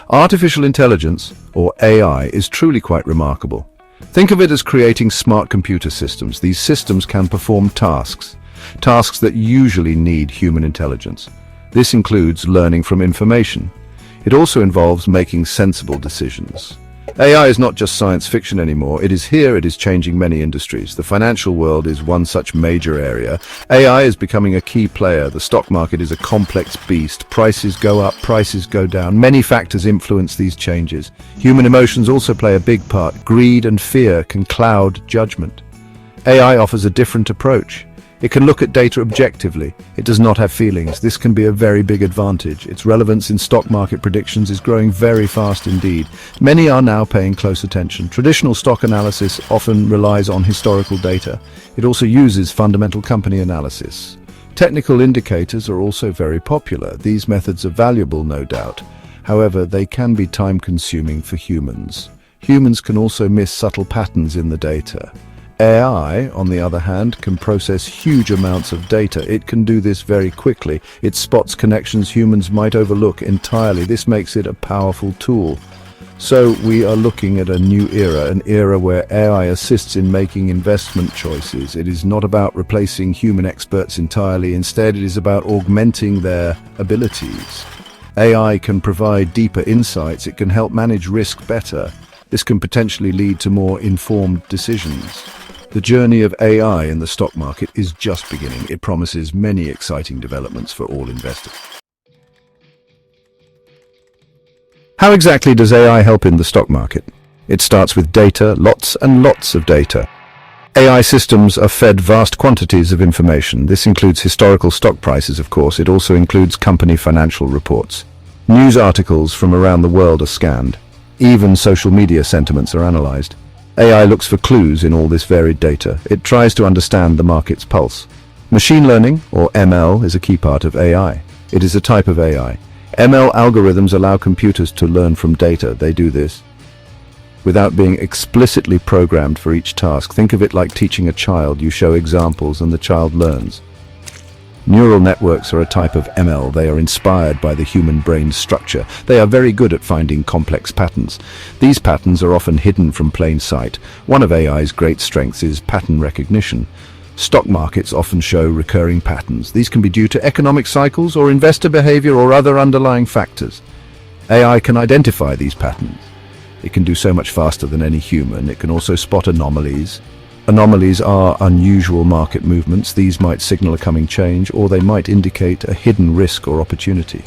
Artificial intelligence, or AI, is truly quite remarkable. Think of it as creating smart computer systems. These systems can perform tasks that usually need human intelligence. This includes learning from information. It also involves making sensible decisions. AI is not just science fiction anymore. It is here, it is changing many industries. The financial world is one such major area. AI is becoming a key player. The stock market is a complex beast. Prices go up, prices go down. Many factors influence these changes. Human emotions also play a big part. Greed and fear can cloud judgment. AI offers a different approach. It can look at data objectively. It does not have feelings. This can be a very big advantage. Its relevance in stock market predictions is growing very fast indeed. Many are now paying close attention. Traditional stock analysis often relies on historical data. It also uses fundamental company analysis. Technical indicators are also very popular. These methods are valuable, no doubt. However, they can be time-consuming for humans. Humans can also miss subtle patterns in the data. AI, on the other hand, can process huge amounts of data. It can do this very quickly. It spots connections humans might overlook entirely. This makes it a powerful tool. So we are looking at a new era, an era where AI assists in making investment choices. It is not about replacing human experts entirely. Instead, it is about augmenting their abilities. AI can provide deeper insights. It can help manage risk better. This can potentially lead to more informed decisions. The journey of AI in the stock market is just beginning. It promises many exciting developments for all investors. How exactly does AI help in the stock market? It starts with data, lots and lots of data. AI systems are fed vast quantities of information. This includes historical stock prices, of course. It also includes company financial reports. News articles from around the world are scanned. Even social media sentiments are analyzed. AI looks for clues in all this varied data. It tries to understand the market's pulse. Machine learning, or ML, is a key part of AI. It is a type of AI. ML algorithms allow computers to learn from data. They do this without being explicitly programmed for each task. Think of it like teaching a child. You show examples and the child learns. Neural networks are a type of ML. They are inspired by the human brain's structure. They are very good at finding complex patterns. These patterns are often hidden from plain sight. One of AI's great strengths is pattern recognition. Stock markets often show recurring patterns. These can be due to economic cycles or investor behavior or other underlying factors. AI can identify these patterns. It can do so much faster than any human. It can also spot anomalies. Anomalies are unusual market movements. These might signal a coming change, or they might indicate a hidden risk or opportunity.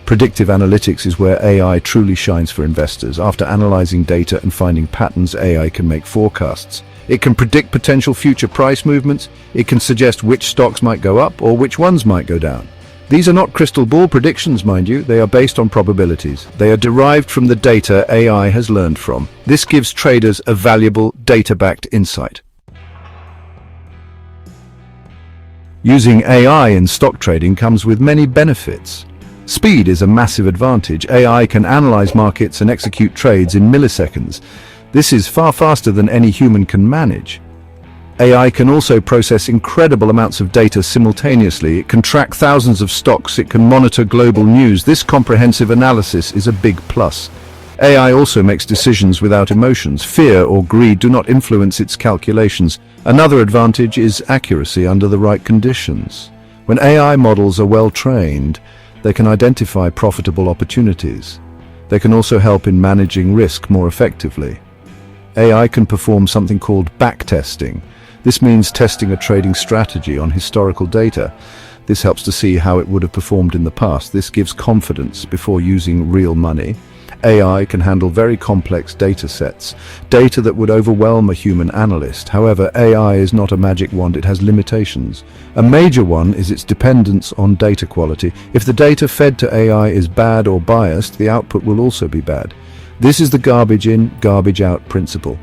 Predictive analytics is where AI truly shines for investors. After analyzing data and finding patterns, AI can make forecasts. It can predict potential future price movements. It can suggest which stocks might go up or which ones might go down. These are not crystal ball predictions, mind you. They are based on probabilities. They are derived from the data AI has learned from. This gives traders a valuable data-backed insight. Using AI in stock trading comes with many benefits. Speed is a massive advantage. AI can analyze markets and execute trades in milliseconds. This is far faster than any human can manage. AI can also process incredible amounts of data simultaneously. It can track thousands of stocks. It can monitor global news. This comprehensive analysis is a big plus. AI also makes decisions without emotions. Fear or greed do not influence its calculations. Another advantage is accuracy under the right conditions. When AI models are well trained, they can identify profitable opportunities. They can also help in managing risk more effectively. AI can perform something called backtesting. This means testing a trading strategy on historical data. This helps to see how it would have performed in the past. This gives confidence before using real money. AI can handle very complex data sets, data that would overwhelm a human analyst. However, AI is not a magic wand. It has limitations. A major one is its dependence on data quality. If the data fed to AI is bad or biased, the output will also be bad. This is the garbage in, garbage out principle.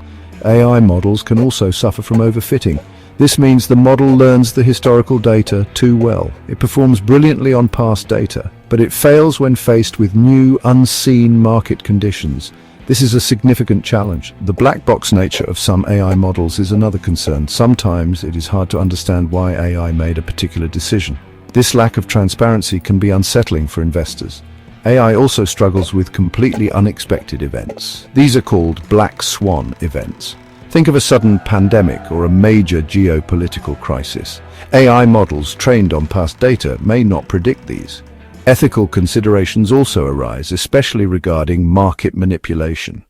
AI models can also suffer from overfitting. This means the model learns the historical data too well. It performs brilliantly on past data, but it fails when faced with new, unseen market conditions. This is a significant challenge. The black box nature of some AI models is another concern. Sometimes it is hard to understand why AI made a particular decision. This lack of transparency can be unsettling for investors. AI also struggles with completely unexpected events. These are called black swan events. Think of a sudden pandemic or a major geopolitical crisis. AI models trained on past data may not predict these. Ethical considerations also arise, especially regarding market manipulation.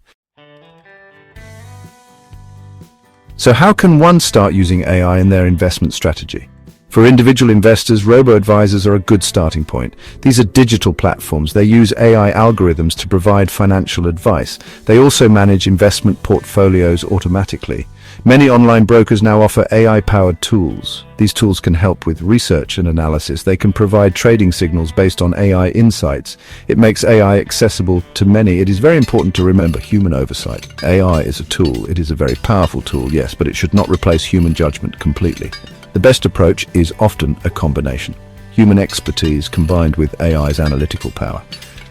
So how can one start using AI in their investment strategy? For individual investors, robo-advisors are a good starting point. These are digital platforms. They use AI algorithms to provide financial advice. They also manage investment portfolios automatically. Many online brokers now offer AI-powered tools. These tools can help with research and analysis. They can provide trading signals based on AI insights. It makes AI accessible to many. It is very important to remember human oversight. AI is a tool. It is a very powerful tool, yes, but it should not replace human judgment completely. The best approach is often a combination. Human expertise combined with AI's analytical power.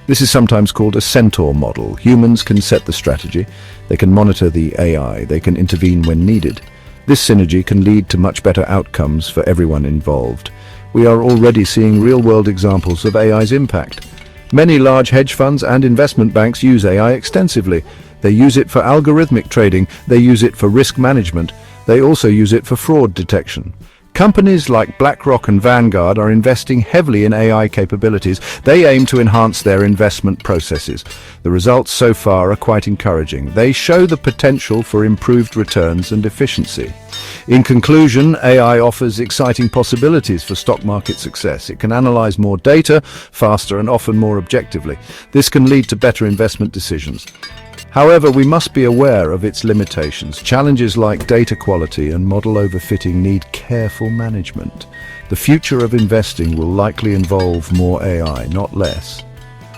This is sometimes called a centaur model. Humans can set the strategy, they can monitor the AI, they can intervene when needed. This synergy can lead to much better outcomes for everyone involved. We are already seeing real-world examples of AI's impact. Many large hedge funds and investment banks use AI extensively. They use it for algorithmic trading, they use it for risk management, they also use it for fraud detection. Companies like BlackRock and Vanguard are investing heavily in AI capabilities. They aim to enhance their investment processes. The results so far are quite encouraging. They show the potential for improved returns and efficiency. In conclusion, AI offers exciting possibilities for stock market success. It can analyze more data faster and often more objectively. This can lead to better investment decisions. However, we must be aware of its limitations. Challenges like data quality and model overfitting need careful management. The future of investing will likely involve more AI, not less.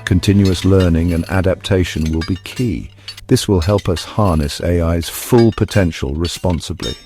Continuous learning and adaptation will be key. This will help us harness AI's full potential responsibly.